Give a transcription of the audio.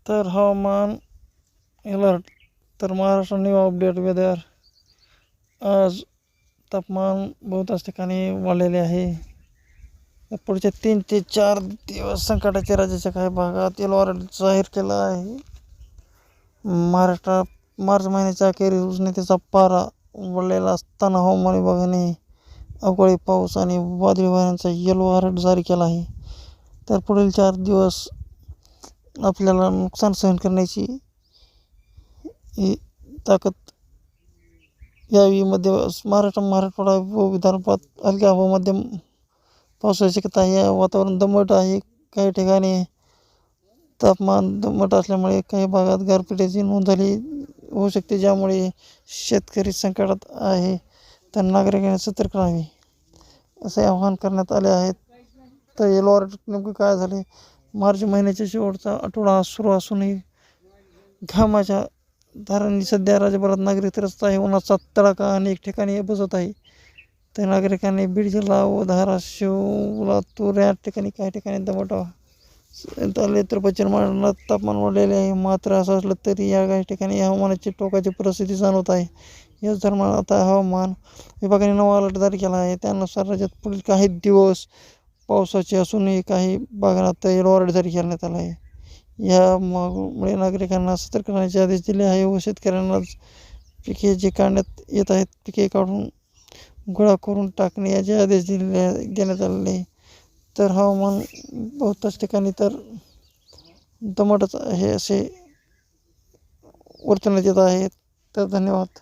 तर हवामान अलर्ट. तर महाराष्ट्र न्यू अपडेट वेदर. आज तापमान बहुतांश ठिकाणी वाढलेले आहे. पुढचे 3 ते 4 दिवस संकटाचे राज्याच्या काही भागात येलो अलर्ट जाहीर केला आहे. महाराष्ट्रात मार्च महिन्याच्या अखेरीस उष्णतेचा पारा वाढलेला असताना हवामान विभागाने अवकाळी पाऊस आणि वादळी वाऱ्यांचा येलो अलर्ट जारी केला आहे. तर पुढील 4 दिवस आपल्याला नुकसान सहन करण्याची ताकद यावी. मराठवाडा व विदर्भात हलक्या व मध्यम पावसाची शक्यता आहे. वातावरण दमट आहे. काही ठिकाणी तापमान दमट असल्यामुळे काही भागात गारपिटीची नोंद झाली होऊ शकते, ज्यामुळे शेतकरी संकटात आहे. तर नागरिकांनी सतर्क राहावे असे आवाहन करण्यात आले आहे. तर येलो अलर्ट नेमकं काय झाले? मार्च महिन्याच्या शेवटचा आठवडा सुरू असूनही घामाच्या धारांनी सध्या राज्यभरात नागरिक त्रस्त आहे. उन्हाचा तडाखा अनेक ठिकाणी बसत आहे. तर नागरिकांनी बीड जिल्हा व धाराशिव, लातूर या ठिकाणी काही ठिकाणी दमट आले तर पश्चिम महाराष्ट्रात तापमान वाढलेले आहे. मात्र असं असलं तरी या काही ठिकाणी हवामानाची टोकाची परिस्थिती जाणवत आहे. याच दरम्यान आता हवामान विभागाने नवा अलर्ट जारी केला आहे. त्यानुसार राज्यात पुढील काही दिवस पावसाचे असूनही काही भागात येलो अलर्ट जारी करण्यात आला आहे. यामुळे नागरिकांना सतर्क राहण्याचे आदेश दिले आहे व शेतकऱ्यांना पिके जे काढण्यात येत आहेत पिके काढून गोळा करून टाकणे याचे आदेश देण्यात आलेले आहे. तर हवामान बहुतांश ठिकाणी तर दमटच आहे असे वर्तवण्यात येत आहे. तर धन्यवाद.